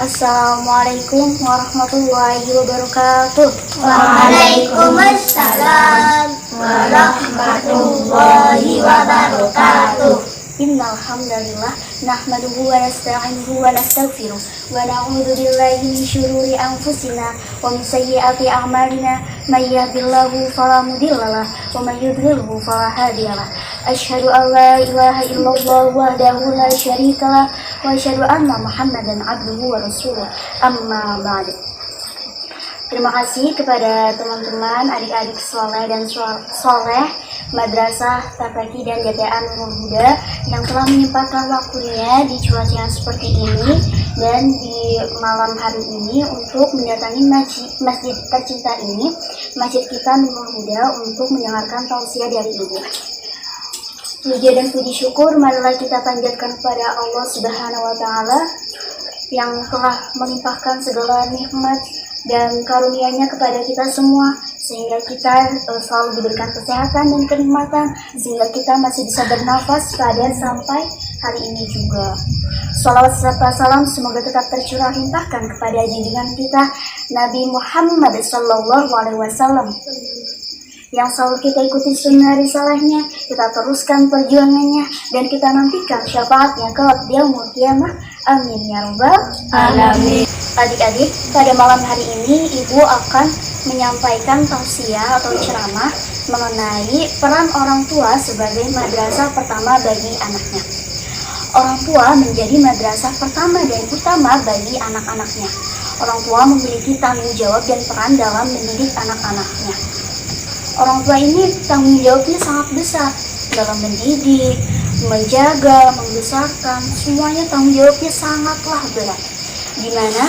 Assalamualaikum warahmatullahi wabarakatuh. Waalaikumsalam warahmatullahi wabarakatuh. Innal hamdalillah nahmaduhu wa nasta'inuhu wa nastaghfiruh wa na'udzu billahi min syururi anfusina wa min sayyiati a'malina may yahdihillahu fala mudhillalah wa may yudhlilhu fala hadiyalah. Asyhadu an la ilaha illallah wahdahu la syarikalah wa asyhadu anna Muhammadan abduhu wa rasuluh. Amma ba'du. Terima kasih kepada teman-teman, adik-adik soleh dan soleh Madrasah Tafaki dan DPA Nurul Huda yang telah menyempatkan waktunya di cuaca yang seperti ini dan di malam hari ini untuk mendatangi masjid tercinta ini, masjid kita Nurul Huda, untuk mendengarkan tausiah dari ibu. Puja dan puji syukur marilah kita panjatkan kepada Allah Subhanahu wa Ta'ala yang telah melimpahkan segala nikmat dan karunia-Nya kepada kita semua, sehingga kita selalu diberikan kesehatan dan kenikmatan, sehingga kita masih bisa bernafas pada sampai hari ini juga. Salawat serta salam semoga tetap tercurah limpahkan kepada junjungan kita Nabi Muhammad SAW, yang selalu kita ikuti sunnah risalahnya, kita teruskan perjuangannya, dan kita nantikan syafaatnya kelak di yaumul qiyamah. Amin ya rabbal alamin. Adik-adik, pada malam hari ini ibu akan menyampaikan tausiah atau ceramah mengenai peran orang tua sebagai madrasah pertama bagi anaknya. Orang tua menjadi madrasah pertama dan utama bagi anak-anaknya. Orang tua memiliki tanggung jawab dan peran dalam mendidik anak-anaknya. Orang tua ini tanggung jawabnya sangat besar dalam mendidik, menjaga, membesarkan, semuanya tanggung jawabnya sangatlah berat. Di mana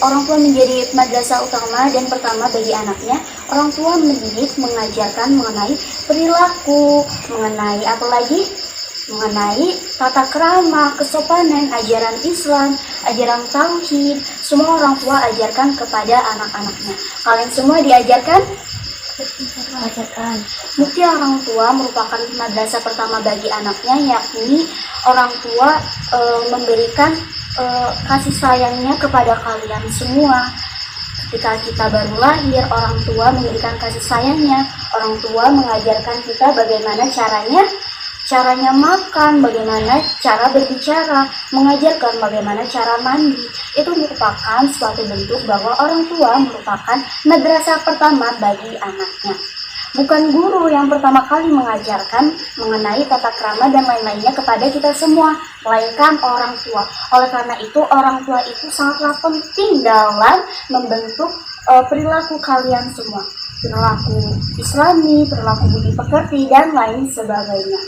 orang tua menjadi madrasah utama dan pertama bagi anaknya. Orang tua mendidik, mengajarkan mengenai perilaku, mengenai apalagi mengenai tata krama, kesopanan, ajaran Islam, ajaran tauhid. Semua orang tua ajarkan kepada anak-anaknya. Kalian semua diajarkan? Bukti orang tua merupakan madrasah pertama bagi anaknya, yakni orang tua memberikan kasih sayangnya kepada kalian semua. Ketika kita baru lahir, orang tua memberikan kasih sayangnya. Orang tua mengajarkan kita bagaimana caranya makan, bagaimana cara berbicara, mengajarkan bagaimana cara mandi. Itu merupakan suatu bentuk bahwa orang tua merupakan madrasah pertama bagi anaknya. Bukan guru yang pertama kali mengajarkan mengenai tata krama dan lain-lainnya kepada kita semua, melainkan orang tua. Oleh karena itu, orang tua itu sangatlah penting dalam membentuk perilaku kalian semua. Perilaku Islami, perilaku budi pekerti, dan lain sebagainya.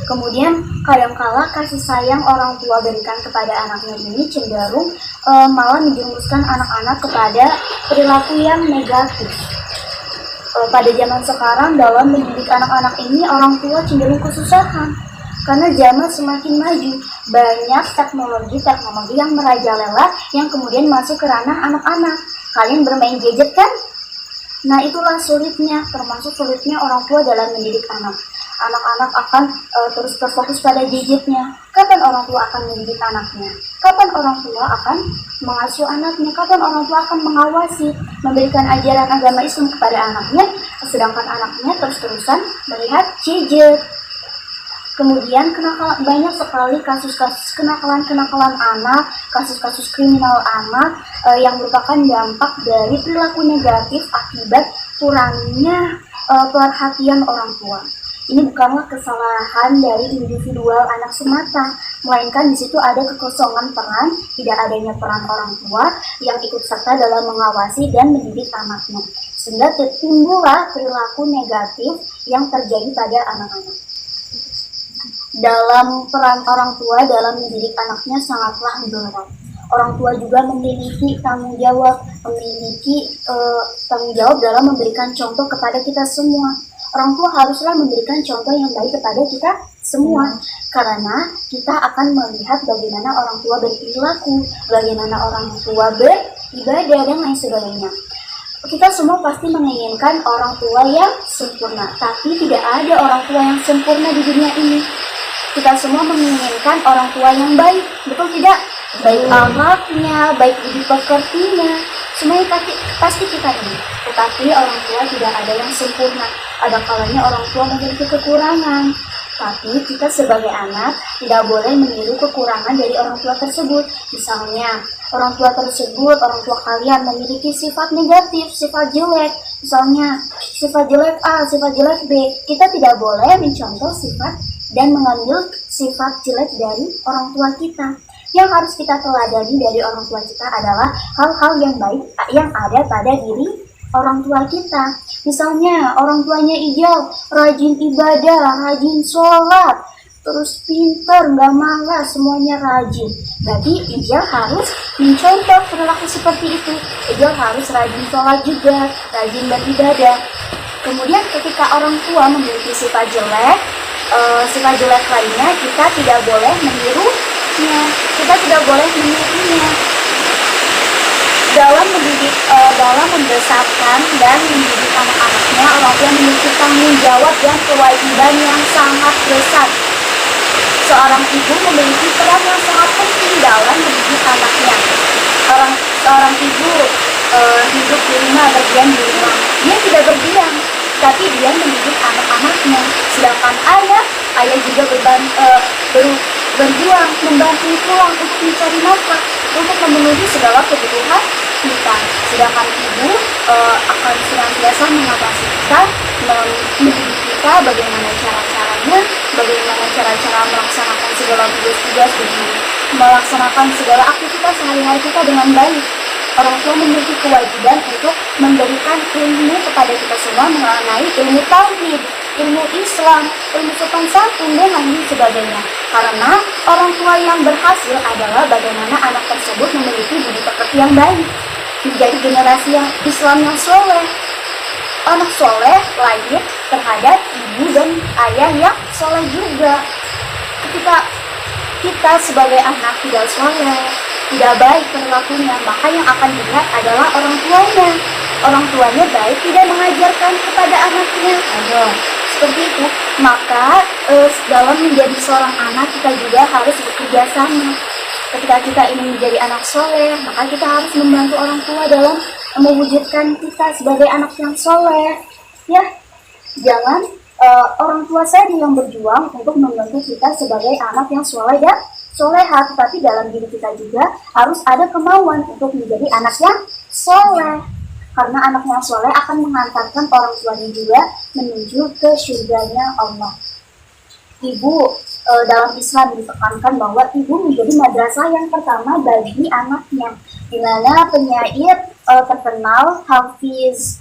Kemudian, kadangkala kasih sayang orang tua berikan kepada anaknya ini cenderung malah menjerumuskan anak-anak kepada perilaku yang negatif. Pada zaman sekarang dalam mendidik anak-anak ini, orang tua cenderung kesusahan karena zaman semakin maju, banyak teknologi yang merajalela yang kemudian masuk ke ranah anak-anak. Kalian bermain gadget kan? Nah, itulah sulitnya, termasuk sulitnya orang tua dalam mendidik anak. Anak-anak akan terus terfokus pada gadgetnya. Kapan orang tua akan mendidik anaknya? Kapan orang tua akan mengasuh anaknya? Kapan orang tua akan mengawasi, memberikan ajaran agama Islam kepada anaknya, sedangkan anaknya terus-terusan melihat gadget. Kemudian banyak sekali kasus-kasus kenakalan anak, kasus-kasus kriminal anak yang merupakan dampak dari perilaku negatif akibat kurangnya perhatian orang tua. Ini bukanlah kesalahan dari individual anak semata, melainkan di situ ada kekosongan peran, tidak adanya peran orang tua yang ikut serta dalam mengawasi dan mendidik anaknya, sehingga timbullah perilaku negatif yang terjadi pada anak-anak. Dalam peran orang tua dalam mendidik anaknya sangatlah berat. Orang tua juga memiliki tanggung jawab dalam memberikan contoh kepada kita semua. Orang tua haruslah memberikan contoh yang baik kepada kita semua, karena kita akan melihat bagaimana orang tua berperilaku, bagaimana orang tua beribadah, dan lain sebagainya. Kita semua pasti menginginkan orang tua yang sempurna, tapi tidak ada orang tua yang sempurna di dunia ini. Kita semua menginginkan orang tua yang baik, betul tidak? baik akhlaknya, baik budi pekertinya, semuanya pasti kita ini. Tetapi orang tua tidak ada yang sempurna. Ada kalanya orang tua memiliki kekurangan. Tapi kita sebagai anak tidak boleh meniru kekurangan dari orang tua tersebut. Misalnya, orang tua tersebut, orang tua kalian memiliki sifat negatif, sifat jelek. Misalnya, sifat jelek A, sifat jelek B. Kita tidak boleh mencontoh sifat dan mengambil sifat jelek dari orang tua kita. Yang harus kita teladani dari orang tua kita adalah hal-hal yang baik yang ada pada diri orang tua kita. Misalnya orang tuanya Ijal rajin ibadah, rajin sholat, terus pinter, gak malas, semuanya rajin. Berarti Ijal harus mencontoh perilaku seperti itu. Ijal harus rajin sholat juga, rajin beribadah. Kemudian ketika orang tua memiliki sifat jelek lainnya, kita tidak boleh menirunya, kita tidak boleh menirunya. Dalam membesarkan dan mendidik anak-anaknya, orang tua memiliki tanggung jawab dan kewajiban yang sangat besar. Seorang ibu memiliki peran yang sangat penting dalam mendidik anaknya. Seorang ibu hidup di rumah, berdiam di rumah. Dia tidak berdiam, tapi dia mendidik anak-anaknya. Sedangkan ayah juga berjuang, membantu pulang untuk mencari nafkah, untuk memenuhi segala kebutuhan kita. Sedangkan ibu akan senantiasa mengawasi kita, mendidik kita bagaimana cara-caranya, bagaimana cara-cara melaksanakan segala tugas-tugas, melaksanakan segala aktivitas sehari-hari kita dengan baik. Orang tua memiliki kewajiban untuk memberikan ilmu kepada kita semua mengenai ilmu tauhid, ilmu Islam, ilmu sopan santun, dan lain sebagainya. Karena orang tua yang berhasil adalah bagaimana anak tersebut memiliki budi pekerti yang baik, menjadi generasi yang Islam yang soleh. Anak soleh lahir terhadap ibu dan ayah yang soleh juga. Ketika kita sebagai anak tidak soleh, tidak baik perilakunya, maka yang akan dilihat adalah orang tuanya. Orang tuanya baik, tidak mengajarkan kepada anaknya. Seperti itu. Maka dalam menjadi seorang anak, kita juga harus bekerja sama. Ketika kita ingin menjadi anak soleh, maka kita harus membantu orang tua dalam mewujudkan kita sebagai anak yang soleh. Ya, jangan orang tua saja yang berjuang untuk membantu kita sebagai anak yang soleh dan soleha, tetapi dalam diri kita juga harus ada kemauan untuk menjadi anak yang soleh. Karena anak yang soleh akan mengantarkan orang tuanya juga menuju ke surganya Allah. Ibu dalam Islam ditekankan bahwa ibu menjadi madrasah yang pertama bagi anaknya, di mana penyair terkenal Hafiz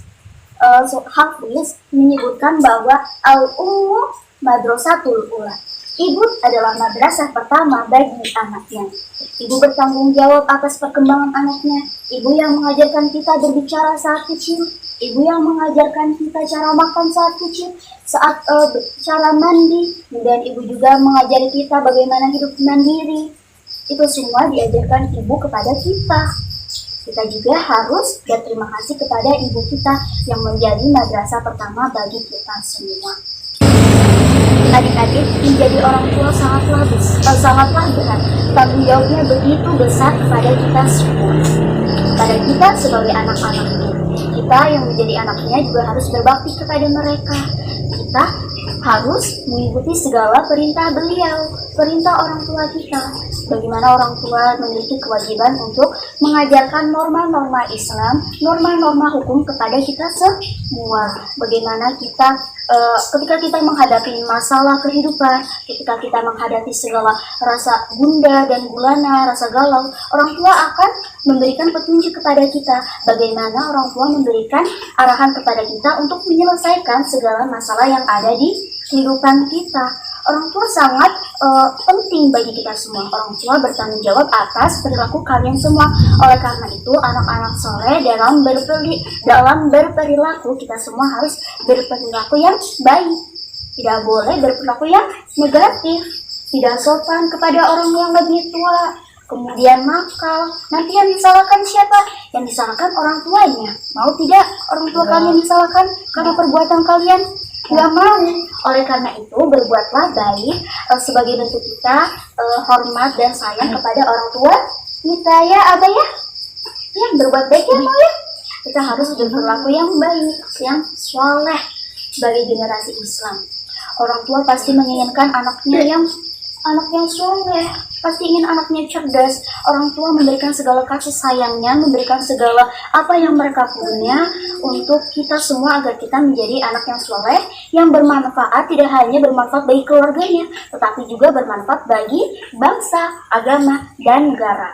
menyebutkan bahwa al-ummu madrasatul ula. Ibu adalah madrasah pertama bagi anaknya. Ibu bertanggung jawab atas perkembangan anaknya. Ibu yang mengajarkan kita berbicara saat kecil. Ibu yang mengajarkan kita cara makan saat kecil, saat cara mandi. Dan ibu juga mengajari kita bagaimana hidup mandiri. Itu semua diajarkan ibu kepada kita. Kita juga harus berterima kasih kepada ibu kita yang menjadi madrasah pertama bagi kita semua. Adik-adik, menjadi orang tua sangatlah berat. Tanggung jawabnya begitu besar kepada kita semua. Kepada kita sebagai anak-anaknya. Kita yang menjadi anaknya juga harus berbakti kepada mereka. Kita harus mengikuti segala perintah beliau, perintah orang tua kita. Bagaimana orang tua memiliki kewajiban untuk mengajarkan norma-norma Islam, norma-norma hukum kepada kita semua. Bagaimana kita ketika kita menghadapi masalah kehidupan, ketika kita menghadapi segala rasa gundah dan gulana, rasa galau, orang tua akan memberikan petunjuk kepada kita. Bagaimana orang tua memberikan arahan kepada kita untuk menyelesaikan segala masalah yang ada di kehidupan kita. Orang tua sangat penting bagi kita semua. Orang tua bertanggung jawab atas perilaku kalian semua. Oleh karena itu, anak-anak soleh dalam berperilaku, kita semua harus berperilaku yang baik. Tidak boleh berperilaku yang negatif. Tidak sopan kepada orang yang lebih tua. Kemudian nakal. Nanti yang disalahkan siapa? Yang disalahkan orang tuanya. Mau tidak orang tua kalian disalahkan karena perbuatan kalian? Gak mau. Oleh karena itu, berbuatlah baik sebagai bentuk kita hormat dan sayang kepada orang tua Kita ya apa ya? Ya berbuat baik ya mau ya. Kita harus berperilaku yang baik, yang soleh bagi generasi Islam. Orang tua pasti menginginkan anaknya yang soleh, pasti ingin anaknya cerdas. Orang tua memberikan segala kasih sayangnya, memberikan segala apa yang mereka punya untuk kita semua agar kita menjadi anak yang soleh, yang bermanfaat, tidak hanya bermanfaat bagi keluarganya, tetapi juga bermanfaat bagi bangsa, agama, dan negara.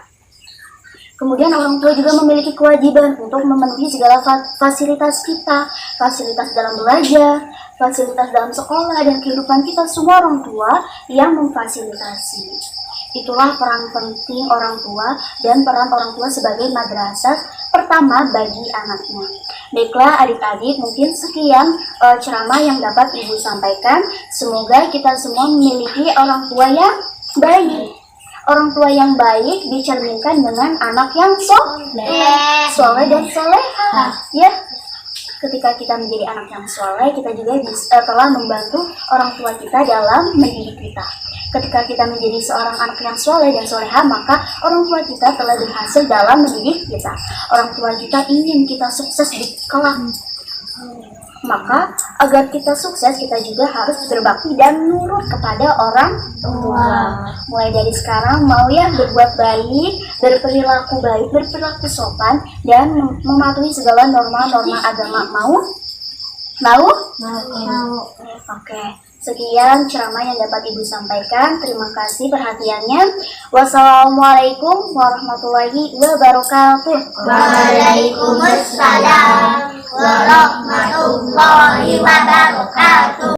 Kemudian orang tua juga memiliki kewajiban untuk memenuhi segala fasilitas kita, fasilitas dalam belajar, fasilitas dalam sekolah, dan kehidupan kita. Semua orang tua yang memfasilitasi. Itulah peran penting orang tua dan peran orang tua sebagai madrasah pertama bagi anaknya. Baiklah adik-adik, mungkin sekian ceramah yang dapat Ibu sampaikan. Semoga kita semua memiliki orang tua yang baik. Orang tua yang baik dicerminkan dengan anak yang soleh dan soleha. Ya, ketika kita menjadi anak yang soleh, kita juga telah membantu orang tua kita dalam mendidik kita. Ketika kita menjadi seorang anak yang soleh dan soleha, maka orang tua kita telah berhasil dalam mendidik kita. Orang tua kita ingin kita sukses di kelak. Maka agar kita sukses, kita juga harus berbakti dan nurut kepada orang tua. Mulai dari sekarang mau ya berbuat baik, berperilaku baik, berperilaku sopan, dan mematuhi segala norma-norma agama. Mau? Oke. Sekian ceramah yang dapat Ibu sampaikan. Terima kasih perhatiannya. Wassalamualaikum warahmatullahi wabarakatuh. Waalaikumsalam warahmatullahi wabarakatuh.